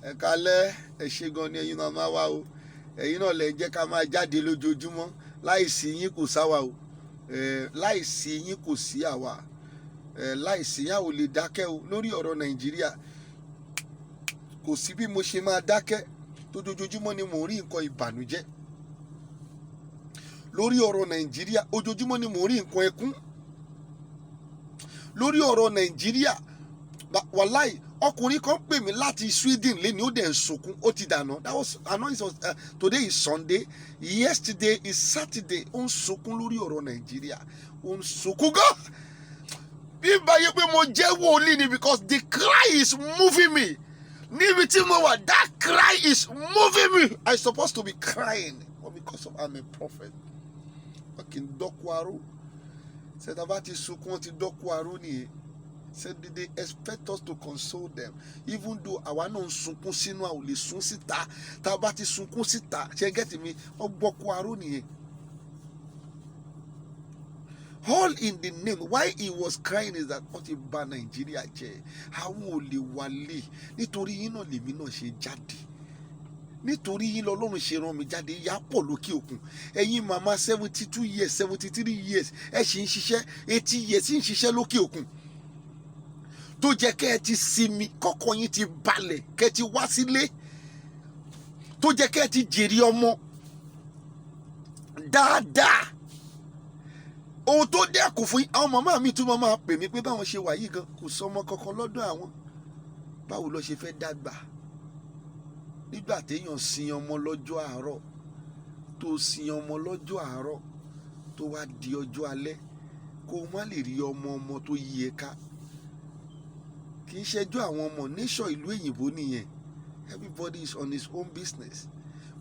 ẹ kálẹ́ ẹ ṣé gan ni ẹ̀yin náà máa wá o, ẹ̀yin náà lè jẹ́ ká máa jáde lójoojúmọ́, láìsí yín kò sáwa o, láìsí yín kò sí àwa, láìsí yín a ò lè dákẹ́ o lórí ọ̀rọ̀ Nàìjíríà. Kò sí bí mo ṣe máa dákẹ́ tójoojúmọ́ ni mò ń rí nǹkan ìbànújẹ́ lórí ọ̀rọ̀ Nàìjíríà, ojoojúmọ́ ni mò ń rí nǹkan ẹkún lórí ọ̀rọ̀ Nàìjíríà. Wàláì ọkùnrin kan pè mí láti Sweden lẹ́ni ó dẹ̀ ń sunkún, ó ti dànù. That was today is Sunday, yesterday is Saturday. Ó ń sunkún lórí ọ̀rọ̀ Nàìjíríà, ó ń sunkún gan. Bí báyé pé mo jẹ́ wòlíì ni, because the cry is moving me. Níbi tí mo wà, that cry is moving me. I supposed to be crying, but because of I'm a prophet. Wọ́n kì í dọ́kú aró. Ṣé bá ti sunkún, wọ́n ti dọ́kú aró nìyẹn. Said they expect us to console them, even though àwa náà ń sunkún sínú, a ò lè sun síta. Tá a bá ti sunkún síta, ṣe get me, wọ́n gbọ́kú aró nìyẹn. All in the name. Why he was crying is that wọ́n ti bà Nàìjíríà jẹ́, àwọn ò lè wálé. Nítorí yín náà lèmi náà ṣe jáde, nítorí yín lọ́lọ́run ṣe rán mi jáde. Ìyà pọ̀ lókè òkun. Ẹ̀yin màmá 72 years 73 years ẹ ṣì ń ṣiṣẹ́, 80 years ń ṣiṣẹ́ lókè òkun, tó jẹ́ kẹ́ ẹ ti sinmi, kọ́kọ́ yín ti balẹ̀, kẹ́ ẹ ti wá sílé, tó jẹ́ kẹ́ ẹ ti jèrè ọmọ dáadáa. Ohun tó dẹ́kun fún yín, àwọn màmá mi tún máa pè mí pé báwọn ṣe wà yìí gan kò sọmọ kankan lọ́dọ̀ àwọn. Báwo ló ṣe fẹ́ dàgbà nígbà téèyàn sin ọmọ lọ́jọ́ àárọ̀, tó sin ọmọ lọ́jọ́ àárọ̀, tó wá di ọjọ́ alẹ́ kó o má lè rí ọmọ tó yí ẹ ká. Kì í ṣẹjọ́ àwọn ọmọ nation ìlú òyìnbó nìyẹn. Everybody is on his own business.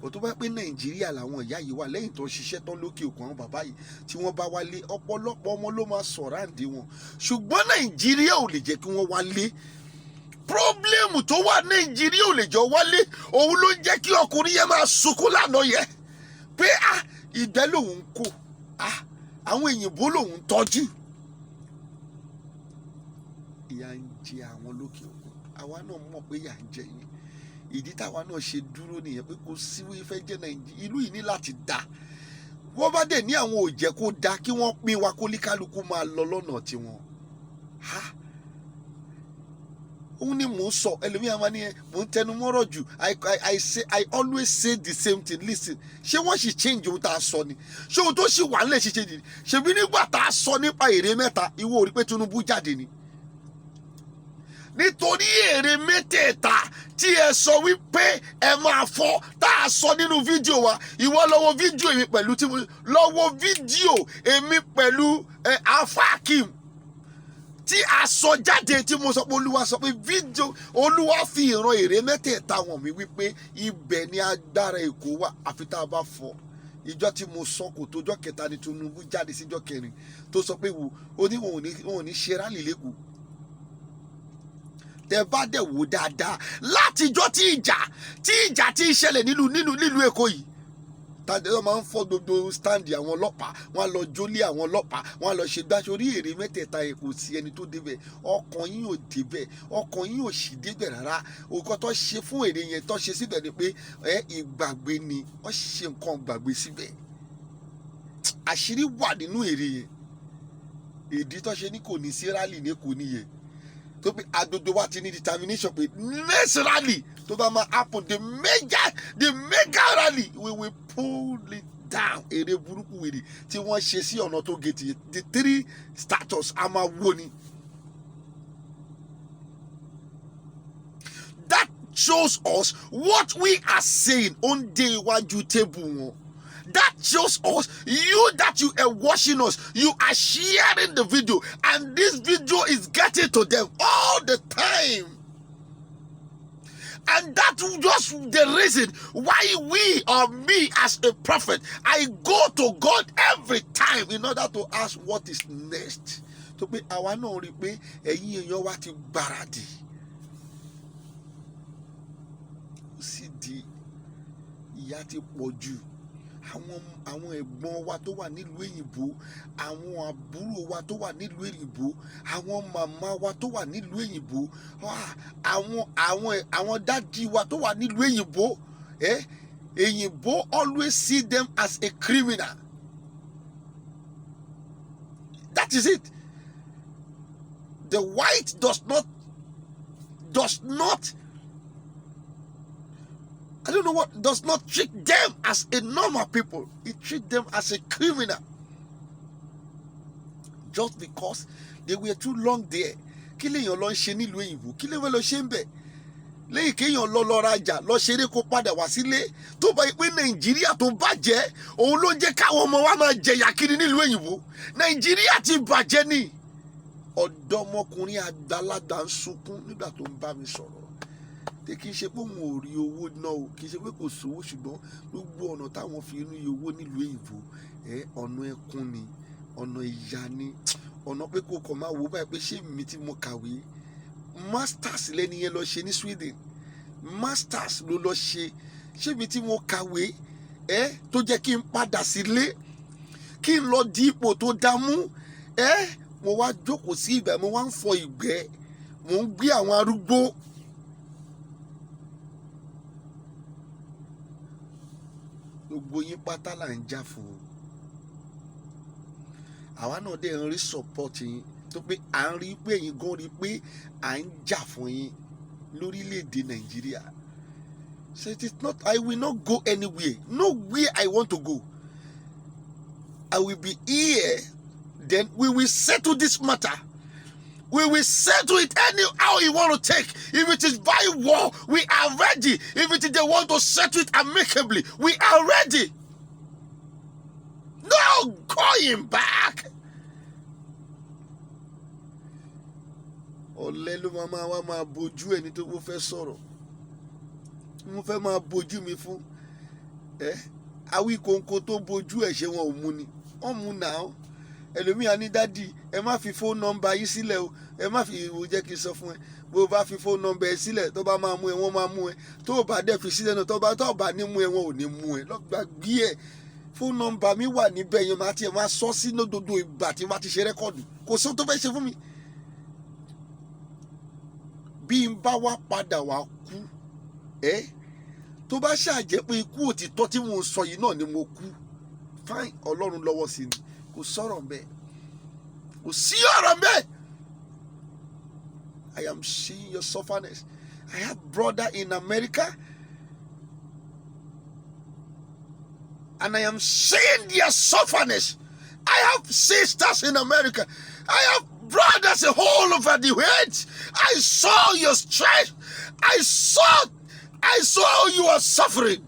But tó bá pé Nàìjíríà làwọn ìyá yìí wà, lẹ́yìn tó ṣiṣẹ́ tán lókè òkun, àwọn bàbá yìí tí wọ́n bá wálé, ọ̀pọ̀lọpọ̀ ọmọ ló máa sọ̀ráǹdì wọn. Ṣùgbọ́n Nàìjíríà ò lè jẹ́ kí wọ́n wálé. Problem tó wà Nàìjíríà ò lè jọ wálé. Òun ló ń jẹ́ kí ọkùnrin yẹn máa sunkún lánàá yẹn pé ìgbẹ́ lòun ń kó, àwọn òyìnbó lòun ń tọ́jú. Ìyà ń jẹ àwọn lókè òkun, àwa náà mọ̀ pé ìyà ń jẹ yín. Ìdí táwa náà ṣe dúró nìyẹn pé kò sí wí fẹ́ jẹ́ Nàìjíríà, ìlú yìí ní láti dá. Wọ́n bá dẹ̀ ní àwọn ò jẹ́ kó dá, kí wọ́n pín wa kó líkálukú máa lọ lọ́nà tiwọn. Òun ni mò ń sọ, ẹlòmíràn máa ní mò ń tẹnu mọ́rọ̀ jù. I always say the same thing. Listen, ṣé wọ́n sì change ohun tá a sọ ni? Ṣé ohun tó sì wà nílẹ̀ ṣe change ni? Ṣebí nígbà tá a sọ nípa èrè mẹ́ta, ìwọ ò rí pé Tinubu jáde ni? Nítorí èrè mẹ́tẹ̀ẹ̀ta tí ẹ sọ wípé ẹ máa fọ́, tá a sọ nínú fídíò wa, ìwọ lọ́wọ́ fídíò èmi pẹ̀lú lọ́wọ́ fídíò èmi pẹ̀lú Afakim tí a sọ jáde, tí mo sọ pé Olúwa sọ pé fídíò Olúwa fi ìran èrè mẹ́tẹ̀ẹ̀ta wọ̀n mi wípé ibẹ̀ ni agbára Èkó wà àfi tá a bá fọ́. Ìjọ tí mo sọ kò tójọ́ kẹta ni Tinubu jáde síjọ́ kẹrin tó sọ pé wò ó ní wọn ò ní ṣe rálì lẹ́kọ̀ọ́. Tẹ bá dẹ̀ wò dáadáa, látijọ́ tí ìjà ti ṣẹlẹ̀ nílùú Èkó yìí, tàdé wọn máa ń fọ́ gbogbo stand àwọn ọlọ́pàá, wọn á lọ jólé àwọn ọlọ́pàá, wọn á lọ ṣe gbáṣorí èrè mẹ́tẹ̀ẹ̀ta yẹn, kò sí ẹni tó débẹ̀. Ọkàn yín ò débẹ̀, ọkàn yín ò sì débẹ̀ rárá. Òkò tó ṣe fún èrè yẹn tó ṣe síbẹ̀ ni pé ìgbàgbé ni wọ́n ṣe nǹkan gbàgbé síbẹ̀. Àṣírí wà nínú èrè yẹn. Ìdí tó ṣe ní kò ní sí rally ní Èkó nìyẹn. tó pé agbègbè wa ti ní determination pé next rally tó bá máa happen the mega rally we will pull it down. Èrè burúkú wèrè tí wọ́n ṣe sí ọ̀nà tó gètì the three status a máa wó ni. That shows us what we are saying on day iwájú table wọn. That shows us you that you are watching us, you are sharing the video, and this video is getting to them all the time. And that's just the reason why we or me as a prophet, I go to God every time in order to ask what is next. To be àwa náà rí pé ẹ̀yin èèyàn wa ti gbáradì. Ó sì di ìyà ti pọ̀ jù. àwọn ẹ̀gbọ́n wa tó wà nílùú òyìnbó, àwọn àbúrò wa tó wà nílùú òyìnbó, àwọn màmá wa tó wà nílùú òyìnbó, àwọn dádì wa tó wà nílùú òyìnbó, òyìnbó always see them as a criminal. That is it. The white does not, I don't know what, does not treat them as a normal people. It treats them as a criminal. Just because they were too long there. Kí lèèyàn lọ ń ṣe nílùú òyìnbó? Kí lèèyàn lọ ṣe ń bẹ̀? Lẹ́yìn kéèyàn lọ rajà, lọ ṣeré kó padà wá sílé. Tó bá pé Nàìjíríà tó bàjẹ́, òun ló jẹ́ káwọn ọmọ wa máa jẹ̀yà kiri nílùú òyìnbó. Nàìjíríà ti bàjẹ́ ni. Ọ̀dọ́mọkùnrin àgbàlagbà ń sunkún nígbà tó ń bá mi sọ̀rọ̀. Kì í ṣe pé òun ò rí owó náà o, kì í ṣe pé kò sówó, ṣùgbọ́n gbogbo ọ̀nà táwọn fi rí owó nílùú òyìnbó, ọ̀nà ẹkún ni, ọ̀nà ìyà ni, ọ̀nà pé kò kàn máa wò báyìí pé ṣé mi tí mo kàwé, masters lẹ́ni yẹn lọ ṣe ní Sweden, masters ló lọ ṣe, ṣé mi tí mo kàwé tó jẹ́ kí n padà sílé, kí n lọ di ipò tó dámú, mo wá jókòó sí ibẹ̀, mo wá ń fọ ìgbẹ́, mo ń gbé àwọn arúgbó. Gbogbo yín pátá là ń jà fún o. Àwa náà dẹ̀ ń rí support yín, tó pé à ń rí pé ẹ̀yin gan rí pé à ń jà fún yín lórílẹ̀‐èdè Nàìjíríà. So it is not, I will not go anywhere. Nowhere I want to go. I will be here. Then we will settle this matter. We will settle it anyhow you want to take. If it is by war, we are ready. If it is they want to settle it amicably, we are ready. No going back. Ọ̀lẹ ló máa wá máa bojú ẹni tó fẹ́ sọ̀rọ̀. Mo fẹ́ máa bojú mi fún. Awíkóńkó tó bojú ẹ̀ ṣe wọn ò mú ni. Wọ́n mú náà. Ẹlòmíà ní dádì, ẹ má fi phone number yìí sílẹ̀ o. Ẹ má fi ìwò jẹ́ kí n sọ fún ẹ. Bó o bá fi phone number ẹ sílẹ̀, tó bá máa mú ẹ, wọ́n máa mú ẹ. Tó o bá dẹ̀ fi sílẹ̀ náà, tó o bá ní mú ẹ, wọn ò ní mú ẹ. Lọ́gbàgbé ẹ̀. Phone number mi wà níbẹ̀ yẹn, máa tiẹ̀ máa sọ sí lódodo ìgbà tí máa ti ṣe rẹ́kọ̀dù. Kò sí ohun tó fẹ́ ṣe fún mi. Bí n bá wá padà wá kú, tó bá ṣàjẹ́ pé ikú òtítọ́ tí mo ń sọ yìí náà ni mo kú, fine, Ọlọ́run lọ́wọ́ sí ni. Kò sọ̀rọ̀ mbẹ́. Kò sí ọ̀rọ̀ mbẹ́. I am seeing your sufferness. I have brother in America, and I am seeing their sufferness. I have sisters in America. I have brothers all over the world. I saw your strength. I saw you are suffering.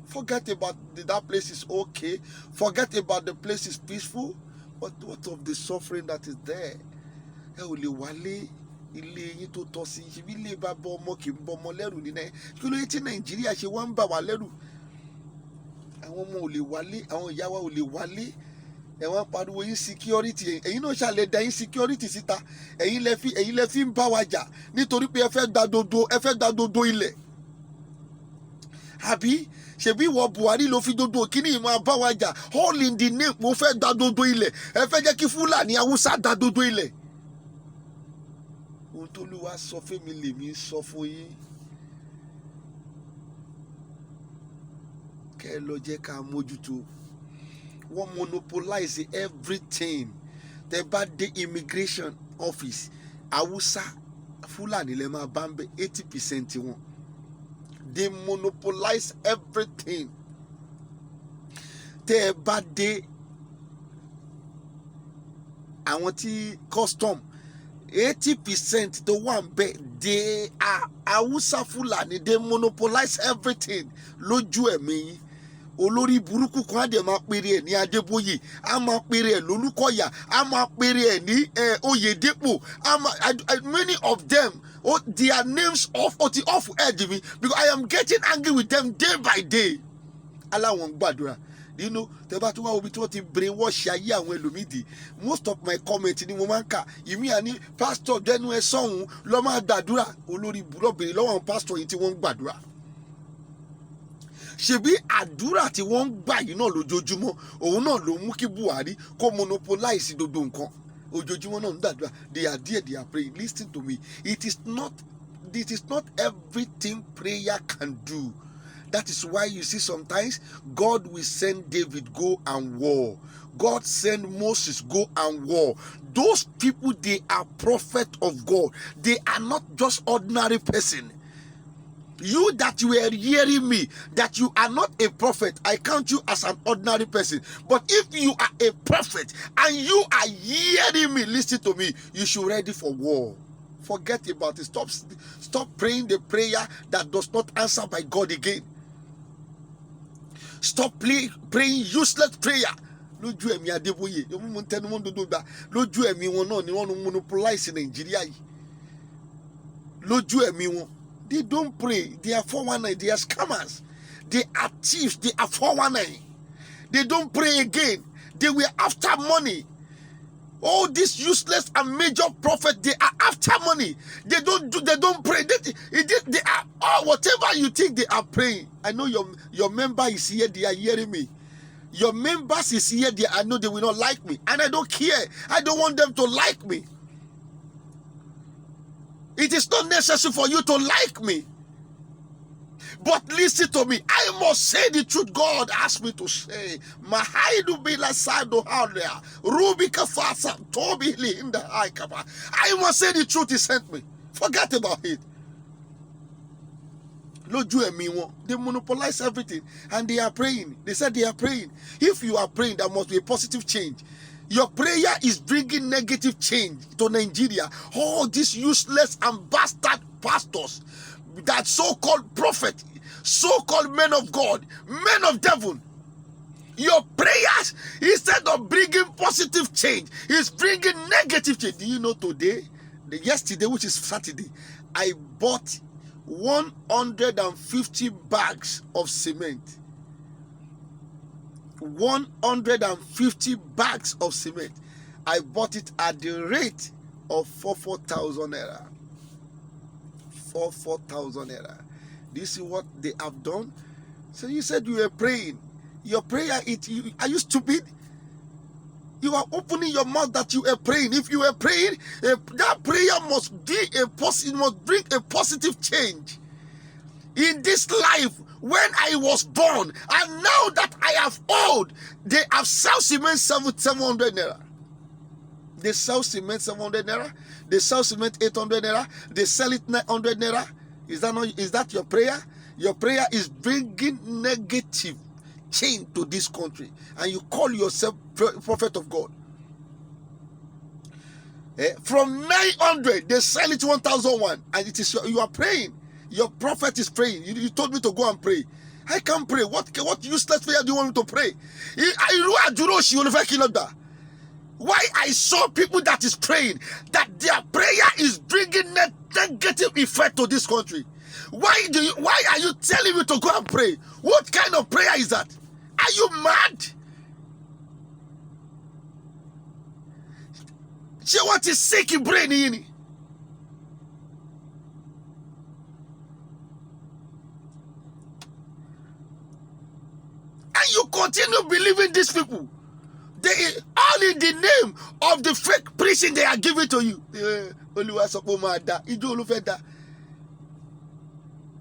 Forget about that place is okay. Forget about the place is peaceful. But what of the suffering that is there? Ẹ ò lè wálé ilé yín tó tọ́ sí. Ṣebí ilé bá bọ́ ọmọ kì í bọ́ ọmọ lẹ́rù ní náà. Kí ló yẹ tí Nàìjíríà ṣe wá ń bà wá lẹ́rù? Àwọn ọmọ ò lè wálé, àwọn ìyá wa ò lè wálé. Ẹ wá ń pariwo insecurity. Ẹ̀yin náà ṣàlẹ̀ da insecurity síta. Ẹ̀yin lẹ fi ń bá wa jà nítorí pé ẹ fẹ́ gba dodo ilẹ̀. Àbí ṣebí ìwọ Buhari ló fi dodo kíní ìmọ̀ àbáwá jà, all in the name mo fẹ́ gba dodo ilẹ̀. Ẹ fẹ́ jẹ́ kí Fúlàní Haúsá gba dodo ilẹ̀. Ohun tó Olúwa sọ fún mi lèmi sọ fún yín. Kẹ́ ẹ lọ jẹ́ ká mójútó. Wọ́n monopolize everything. Tẹ́ bá dé immigration office, Haúsá Fúlàní lẹ máa bá ń bẹ 80% wọn. They monopolize everything. Tẹ́ ẹ bá dé àwọn tí custom 80% tó wà ń bẹ, they are Hausa Fulani. They monopolize everything lójú ẹ̀mí yín. Olórí burúkú kan á dẹ̀ máa pèrè ẹ̀ ní Adébóyè, á máa pèrè ẹ̀ lólúkọ̀yà, á máa pèrè ẹ̀ ní Oyèdépò. Many of them, their names off head me because I am getting angry with them day by day. Aláwọn ń gbàdúrà. Tẹ́ bá tún wá obi tí wọ́n ti brainwash ayé àwọn ẹlòmídìí. Most of my comment ni mo máa ń kà. Ìmí àní pastor jẹ́nu ẹ sọ́hun lọ́ máa gbàdúrà. Olórí burúkú lọ́wọ́ àwọn pastor yìí tí wọ́n ń gbàdúrà. ṣebí àdúrà tí wọ́n ń gbà yìí náà lójoojúmọ́ òun náà ló mú kí Buhari kó monopolize gbogbo nǹkan ojoojúmọ́ náà ń gbàdúrà. They are there, they are praying. Listen to me, it is not everything prayer can do. That is why you see sometimes God will send David go and war. God send Moses go and war. Those people, they are prophets of God. They are not just ordinary person. You that you were hearing me, that you are not a prophet, I count you as an ordinary person. But if you are a prophet and you are hearing me, listen to me, you should ready for war. Forget about it. Stop praying the prayer that does not answer by God again. Stop praying useless prayer. Lójú ẹ̀mí Adébóyè, mo tẹnu mọ́ dodo gba. Lójú ẹ̀mí wọn náà ni wọ́n monopolize Nigeria yìí. Lójú ẹ̀mí wọn, they don't pray. They are 419. They are scammers. They are thieves. They are 419. They don't pray again. They were after money. All these useless and major prophets, they are after money. They don't pray. They are whatever you think they are praying. I know your member is here, they are hearing me. Your members is here, I know they will not like me. And I don't care. I don't want them to like me. It is not necessary for you to like me. But listen to me. I must say the truth God asked me to say. Mahaidu bila sado halia. Rubika fasa tobi in the haikaba. I must say the truth He sent me. Forget about it. Lójú ẹ̀mí wọn, they monopolize everything and they are praying. They said they are praying. If you are praying, there must be a positive change. Your prayer is bringing negative change to Nigeria. All these useless and bastard pastors, that so-called prophet, so-called men of God, men of devil. Your prayers, instead of bringing positive change, is bringing negative change. Do you know yesterday, which is Saturday, I bought 150 bags of cement. 150 bags of cement. I bought it at the rate of 4,000 naira. 4,000 naira. This is what they have done. So you said you were praying. Your prayer, are you stupid? You are opening your mouth that you are praying. If you are praying, that prayer must bring a positive change in this life. When I was born, and now that I have old, they have sell cement 700 naira. They sell cement 700 naira. They sell cement 800 naira. They sell it 900 naira. Is that your prayer? Your prayer is bringing negative change to this country, and you call yourself prophet of God. From 900, they sell it 1,001, and it is you are praying. Your prophet is praying. You told me to go and pray. I can't pray. What useless prayer do you want me to pray? Why I saw people that is praying, that their prayer is bringing negative effect to this country. Why are you telling me to go and pray? What kind of prayer is that? Are you mad? She wants to sick your brain in. And you continue believing these people. They all in the name of the fake preaching they are giving to you.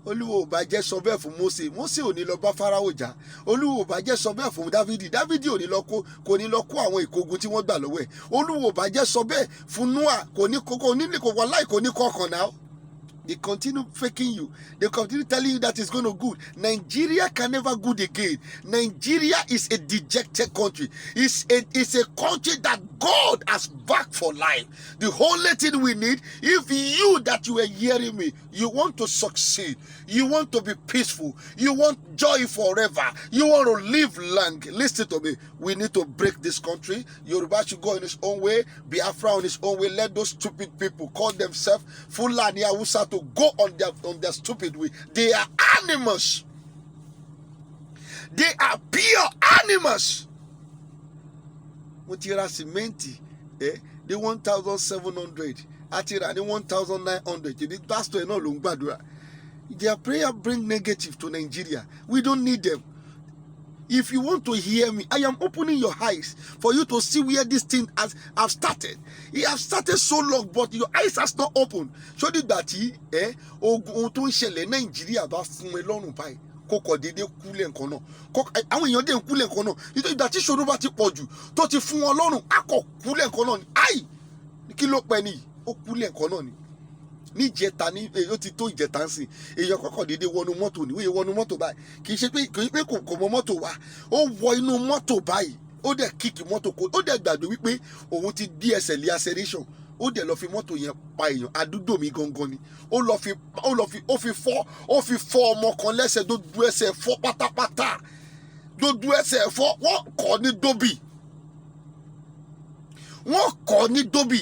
Olúwo bá jẹ́ sọ bẹ́ẹ̀ fún Mósè ò ní lọ bá Fáráò jà. Olúwo bá jẹ́ sọ bẹ́ẹ̀ fún Dávidi ò ní lọ kó àwọn ìkógun tí wọ́n gbà lọ́wọ́ ẹ̀. Olúwo bá jẹ́ sọ bẹ́ẹ̀ fún Nóà kò ní kọ̀ọ̀kan náà. They continue faking you. They continue telling you that it's going to good. Nigeria can never good again. Nigeria is a dejected country. It's a country that God has backed for life. The only thing we need, if you that you are hearing me, you want to succeed, you want to be peaceful, you want joy forever, you want to live long, listen to me. We need to break this country. Yoruba should go in his own way, Biafra on his own way. Let those stupid people call themselves Fulani Hausa to go on their stupid way. They are animals. They are pure animals. Mutira cementi, the 1,700. Atira the 1,900. The pastor no lungbadura. Their prayer bring negative to Nigeria. We don't need them. If you want to hear me, I am opening your eyes for you to see where this thing have started. It has started so long, but your eyes has not opened. So did that ogun tó ń ṣẹlẹ̀ Nàìjíríà bá fún ẹ lọ́rùn báyìí kókò dédé kúlẹ̀ nǹkan náà àwọn èèyàn dé ń kúlẹ̀ nǹkan náà nítorí ìgbà tí ìṣòro bá ti pọ̀ jù tó ti fún wọn lọ́rùn akọ̀ kúlẹ̀ nǹkan náà ni ai kí ló pẹ́ nìyí ó kúlẹ̀ nǹkan náà ni níjẹta ní ó ti tó ìjẹta ń sìn èèyàn kọ́kọ́ dédé wọnú mọ́tò ní wíyẹ wọnú mọ́tò báyìí kì í ṣe pé kò mọ mọ́tò wá ó wọ inú mọ́tò báyìí ó dẹ̀ kíkì mọ́tò kó ó dẹ̀ gbàgbé wípé òun ti gbé ẹsẹ̀ lé acceleration ó dẹ̀ lọ fi mọ́tò yẹn pa èèyàn àdúgbò mi gangan ni ó fi fọ́ ọmọ kan lẹ́sẹ̀ dójú ẹsẹ̀ fọ́ pátápátá dójú ẹsẹ̀ fọ́ wọ́n kọ́ ní dóbì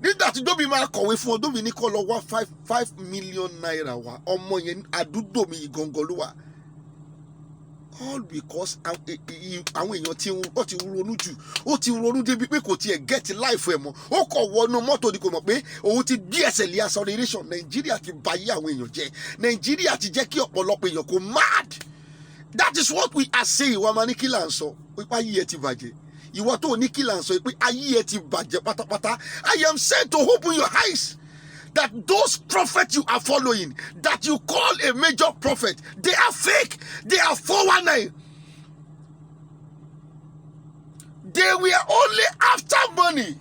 nígbà tí dóbi máa kọ̀wé fún ọ dóbi ní kọ́ lọ wá five million naira wá ọmọ yẹn àdúgbò mi gangan ló wà all because àwọn èèyàn ti ronú jù ó ti ronú débi pé kò tiẹ̀ get life ẹ̀ mọ́ ó kọ̀ wọnú mọ́tò ni kò mọ̀ pé òun ti gbé ẹsẹ̀ lé acceleration Nàìjíríà ti bà ayé àwọn èèyàn jẹ́ Nàìjíríà ti jẹ́ kí ọ̀pọ̀lọpọ̀ èèyàn kò mad that is what we are saying wa máa ní kí là ń sọ pípa yìí ẹ ti bàjẹ́ ìwọ tó ní kí là ń sọ pé ayé ẹ ti bàjẹ́ pátápátá I am saying to open your eyes that those prophets you are following that you call a major prophet they are fake, they are 419. They were only after money.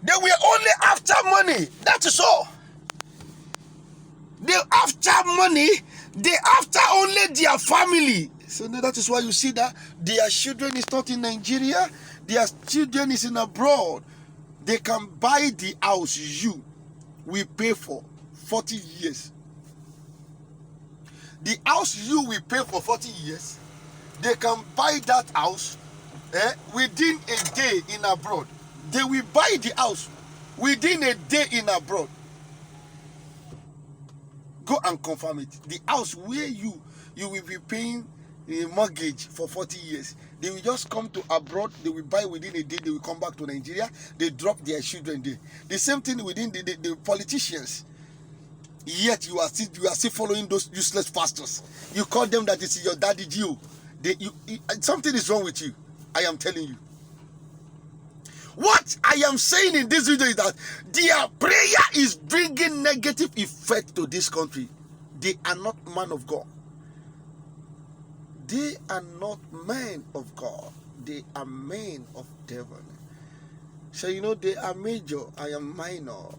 They were only after money, that is all. They after money, they after only their family. So that is why you see that their children is not in Nigeria, their children is in abroad. They can buy the house you will pay for 40 years. The house you will pay for 40 years, they can buy that house within a day in abroad. They will buy the house within a day in abroad. Go and confirm it. The house where you will be paying a mortgage for 40 years. They will just come to abroad. They will buy within a day. They will come back to Nigeria. They drop their children there. The same thing within the politicians. Yet you are still following those useless pastors. You call them that it's your daddy Jew. Something is wrong with you. I am telling you. What I am saying in this video is that their prayer is bringing negative effect to this country. They are not men of God. They are not men of God. They are men of devil. So you know they are major, I am minor.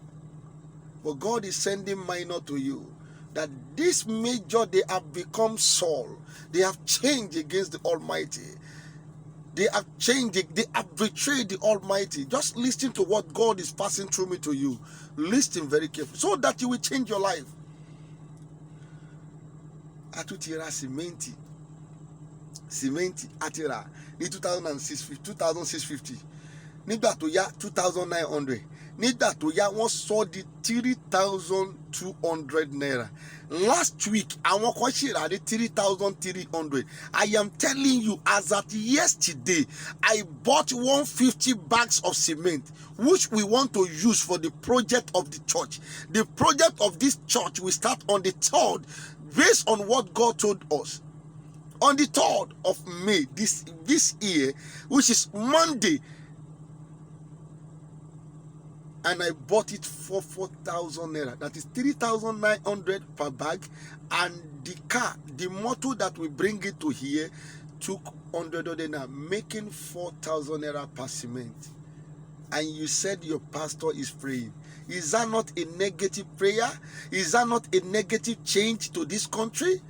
But God is sending minor to you. That this major, they have become Saul. They have changed against the Almighty. They have changed, they have betrayed the Almighty. Just listen to what God is passing through me to you. Listen very carefully so that you will change your life. Atutira cementi atira ní 2650 nígbà tó yá 2900 nígbà tó yá wọ́n sọ di 3200 naira. Last week àwọn kan ṣèrà ní 3300. I am telling you, as at yesterday I bought 150 bags of cement which we want to use for the project of the church. The project of this church will start on the 3rd based on what God told us. On the 3rd of May this year, which is Monday, and I bought it for 4,000 naira. That is 3,900 per bag. And the car, the motor that we bring it to here, took 100 naira, making 4,000 naira per cement. And you said your pastor is praying. Is that not a negative prayer? Is that not a negative change to this country?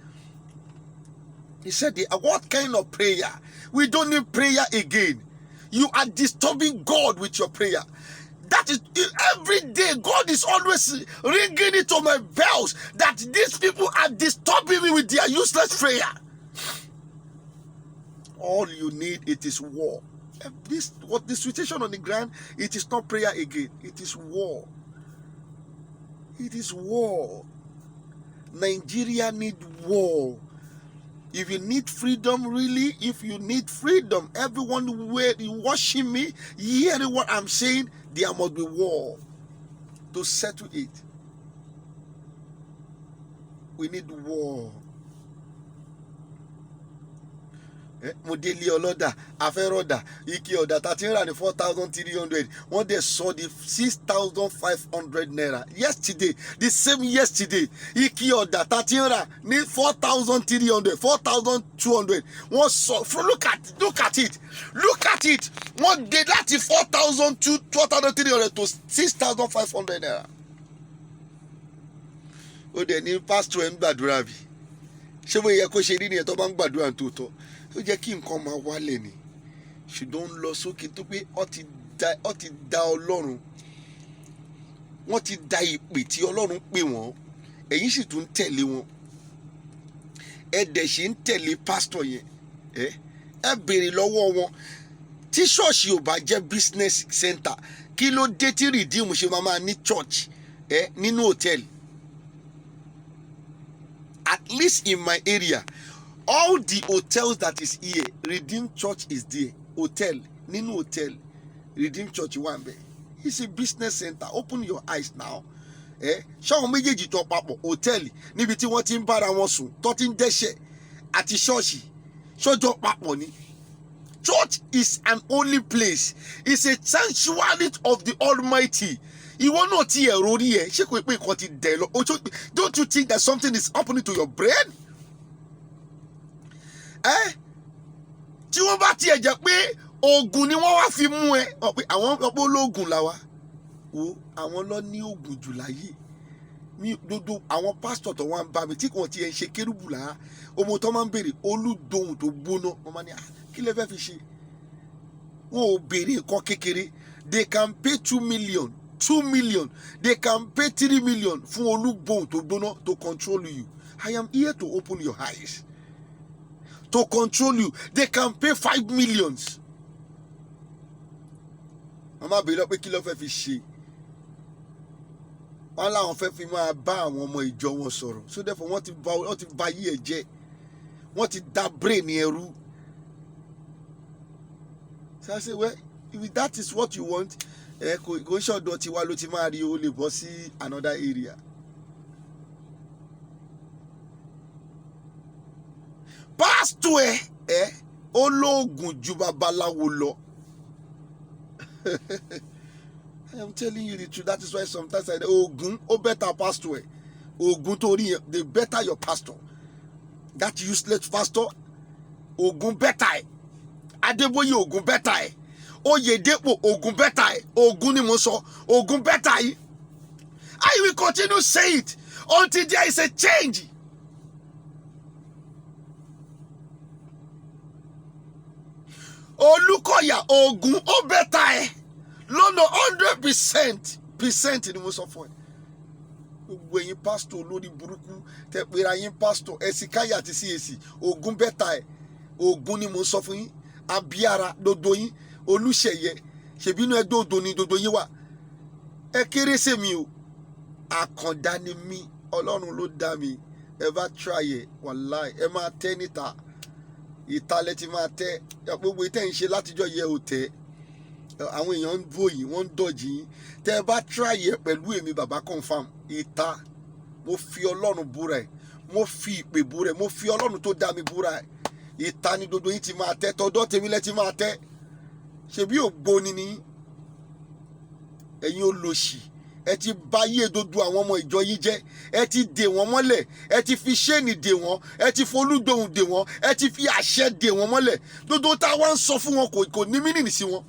He said, what kind of prayer? We don't need prayer again. You are disturbing God with your prayer. That is every day. God is always ringing it to my bells that these people are disturbing me with their useless prayer. All you need, it is war. What the situation on the ground, it is not prayer again. It is war. It is war. Nigeria need war. If you need freedom, really, if you need freedom, everyone watching me, hearing what I'm saying, there must be war to settle it. We need war. Modeli oloda, aferoda, iki oda, 4,300. One day saw the 6,500 naira. Yesterday, the same yesterday, iki oda, 4,300, 4,200. One saw, look at it. One day that is 4,300 to 6,500 naira. O de ni pastor en gbàdúrà bi. Ṣé bó yẹ kó ṣe rí ni ẹ tó bá ń gbàdúrà tó tọ́. Ó jẹ́ kí nǹkan máa wálẹ̀ ni, ṣùgbọ́n ń lọ sókè tó pé ó ti da Ọlọ́run, wọ́n ti da ìpè tí Ọlọ́run pè wọ́n, ẹ̀yin sì tún tẹ̀lé wọn, ẹ dẹ̀ ṣe ń tẹ̀lé pásítọ̀ yẹn, ẹ béèrè lọ́wọ́ wọn tí ṣọ́ọ̀ṣì ò bá jẹ́ business center, kí ló dé tí Redeem ṣe máa ní church nínú hòtẹ́ẹ̀lì? At least in my area, all the hotels that is here, Redeem Church is there. Hotel, nínú hotel, Redeem Church wà ńbẹ̀. It's a business center. Open your eyes now. Ṣáwọn méjèèjì tó papọ̀ hòtẹ́ẹ̀lì níbi tí wọ́n ti ń bára wọn sùn tó ti ń dẹ́ṣẹ̀ àti ṣọ́ọ̀ṣì ṣọ́jọ́ papọ̀ ni. Church is an holy place. It's a sanctuary of the Almighty. Ìwọ náà ti ẹ̀rọ orí ẹ̀ ṣé kò pé nǹkan ti dẹ̀ lọ? Don't you think that something is happening to your brain? Tí wọ́n bá tiẹ̀ jẹ́ pé oògùn ni wọ́n wá fi mú ẹ pé àwọn ọ̀pọ̀ olóògùn làwa wo àwọn lọ ní oògùn jù láyé ní dodo àwọn pásítọ̀ tó wá ń bá mi tí kò tiẹ̀ ń ṣe kérúbù là ọmọ tó máa ń béèrè olúdohùn tó gbóná wọ́n máa ní kí lè fẹ́ fi ṣe wọn ò béèrè nǹkan kékeré. They can pay 2 million, they can pay 3 million fún olúgbòhùn tó gbóná to control you. I am here to open your eyes. To control you, they can pay 5 million. Mama bèèrè pé kí ló fẹ́ fi ṣe? Wọ́n láwọn fẹ́ fi máa bá àwọn ọmọ ìjọ wọn sọ̀rọ̀. So therefore wọ́n ti bà yí ẹ̀ jẹ́. Wọ́n ti da brain ẹrú. So I say, well, if that is what you want, kò ṣọ̀dọ̀ tiwa ló ti máa rí o lè bọ́ sí another area. Pastor olóògùn ju babaláwo lọ. I am telling you the truth. That is why sometimes I say ogun better pastor. Ogun torí they better your pastor. That useless pastor ogun better. Adeboye ogun better. Oyedepo ogun better. Ogun ni mo sọ ogun better. I will continue say it until there is a change. Olúkọ̀yà ogun ó bẹ́tà lọ́nà 100% ni mo sọ fún ẹ. Gbogbo ẹ̀yin pásítọ̀ olórí burúkú tẹ pera yín pásítọ̀ ẹ̀sìkáyà àti CAC ogun bẹ́tà ogun ni mo sọ fún yín. Abíára dodo yín Olúṣẹ̀yẹ ṣèbínú ẹgbẹ́ odò ni dodo yín wà. Ẹ kéré sí mi o, àkàndá ni mí, Ọlọ́run ló dá mi. Ẹ bá try ẹ wàláì ẹ máa tẹ́ níta. Ìtàlẹ̀ ti máa tẹ́ gbogbo ìtẹ́ ń ṣe látijọ́ yẹ ò tẹ́ àwọn èèyàn ń bò yìí wọ́n ń dọ̀jì yín tẹ́ ẹ bá try ẹ pẹ̀lú èmi bàbá confam ìta mo fi Ọlọ́run búra ẹ̀ mo fi ìpè búra ẹ̀ mo fi Ọlọ́run tó dá mi búra ẹ̀ ìta ni dodo yín ti máa tẹ́ tọdọ́ tèmi lẹ́ ti máa tẹ́ ṣebí ògbóni ni ẹ̀yin olòṣì ẹ ti bá yé dodo àwọn ọmọ ìjọ yín jẹ́ ẹ ti dè wọ́n mọ́lẹ̀ ẹ ti fi ṣéènì dè wọ́n ẹ ti folúgbòhùn dè wọ́n ẹ ti fi àṣẹ dè wọ́n mọ́lẹ̀ dodo táwa ń sọ fún wọn kò ní mínìnì sí wọn.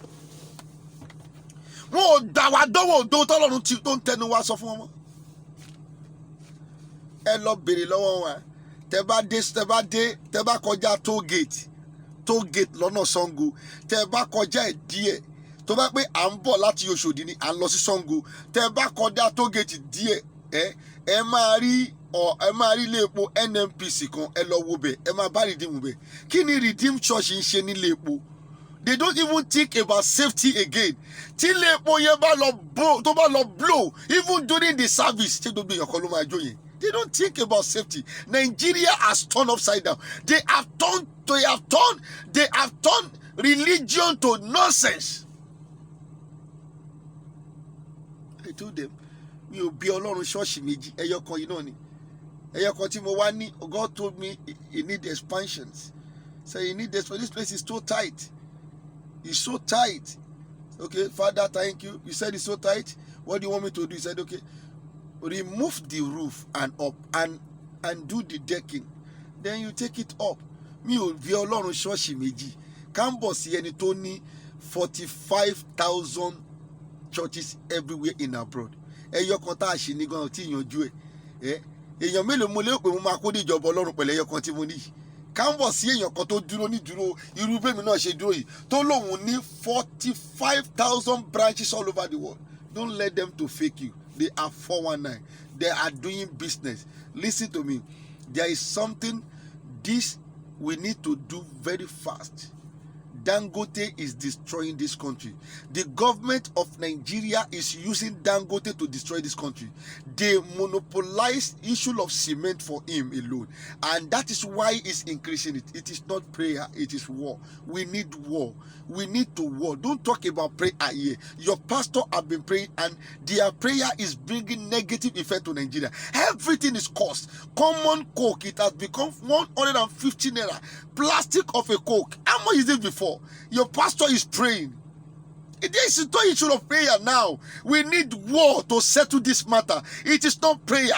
Wọn ò dà wá dánwò òdo tọ́lọ́run tó ń tẹnu wá sọ fún wọn mọ́. Ẹ lọ béèrè lọ́wọ́ wọn tẹ bá kọjá toll gate lọ́nà Ṣàngó tẹ bá kọjá ẹ̀ díẹ̀ tó bá pé à ń bọ̀ láti Òṣòdì ni à ń lọ sí Ṣàngó tẹ bá kọjá toll gate díẹ̀ ẹ máa rí ilé epo NNPC kan ẹ lọ wo bẹ̀ ẹ máa bá Redeem bẹ̀. Kí ni Redeem Church ń ṣe nílé epo? They don't even think about safety again. Tí ilé epo yẹn tó bá lọ blow even during the service ṣé gbogbo èèyàn kan ló máa jó yẹn? They don't think about safety. Nigeria has turned upside down. They have turned religion to nonsense. I told them, we will be Ọlọ́run ṣọ́ọ̀ṣì méjì, ẹyọkan yìí náà ni. Ẹyọkan tí mo wá ní, God told me he need expansions. So he need this, this place is so tight. It's so tight. Okay, Father, thank you. You said it's so tight. What do you want me to do? He said, okay, remove the roof and up and do the decking. Then you take it up. Mi ò bí Ọlọ́run ṣọ́ọ̀ṣì méjì. Campus ẹni tó ní 45,000 churches everywhere in abroad. Ẹyọkan tá a ṣe ní gan tí ìyànjú ẹ̀. Èèyàn mélòó mo lérò pé mo máa kó ní ìjọba Ọlọ́run pẹ̀lú ẹyọkan tí mo ní. Campus èèyàn kan tó dúró ní dúró irú bẹ́mi náà ṣe dúró yìí tó lóun ní 45,000 branches all over the world. Don't let them to fake you. They are 419. They are doing business. Listen to me. There is something this we need to do very fast. Dangote is destroying this country. The government of Nigeria is using Dangote to destroy this country. They monopolize issue of cement for him alone. And that is why it's increasing it. It is not prayer, it is war. We need war. We need to war. Don't talk about prayer here. Your pastor have been praying and their prayer is bringing negative effect to Nigeria. Everything is cost. Common coke, it has become 150 naira. Plastic of a coke. How much is it before? Your pastor is praying. This is not issue of prayer now. We need war to settle this matter. It is not prayer.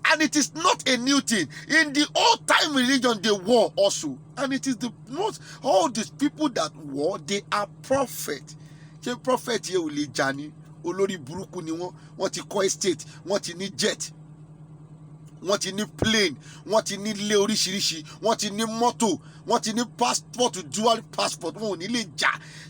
And it is not a new thing. In the old time religion, they war also. And it is the most, all these people that war, they are prophet. The prophet here will lead Jani. Olórí burúkú ni wọ́n ti kọ́ estate, wọ́n ti ní jet. Wọ́n ti ní plane, wọ́n ti ní ilé oríṣiríṣi, wọ́n ti ní mọ́tò, wọ́n ti ní passport, dual passport, wọn ò ní lè jà.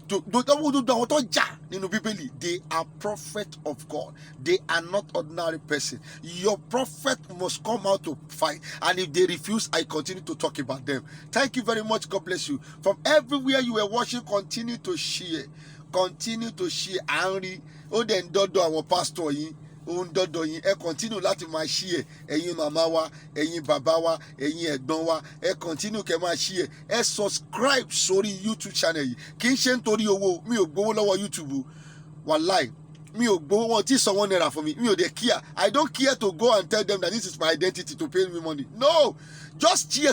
Àwọn tó jà nínú Bíbélì, they are prophets of God. They are not ordinary person. Your prophet must come out to fight. And if they refuse, I continue to talk about them. Thank you very much. God bless you. From everywhere you were watching, continue to share. Continue to share. Henry, ó dẹ̀ ń dọ́dọ̀ àwọn pastor yìí. Òun dọ́dọ̀ yín ẹ continue láti máa share ẹ̀yin màmá wa ẹ̀yin bàbá wa ẹ̀yin ẹ̀gbọ́n wa ẹ continue kẹ́ máa share ẹ subscribe sórí YouTube channel yìí kì í ṣe nítorí owó mi ò gbowó lọ́wọ́ YouTube wàláì mi ò gbowó wọn tí sọ wọn naira for me mi ò dé care I don't care to go and tell them that this is my identity to pay me money no just share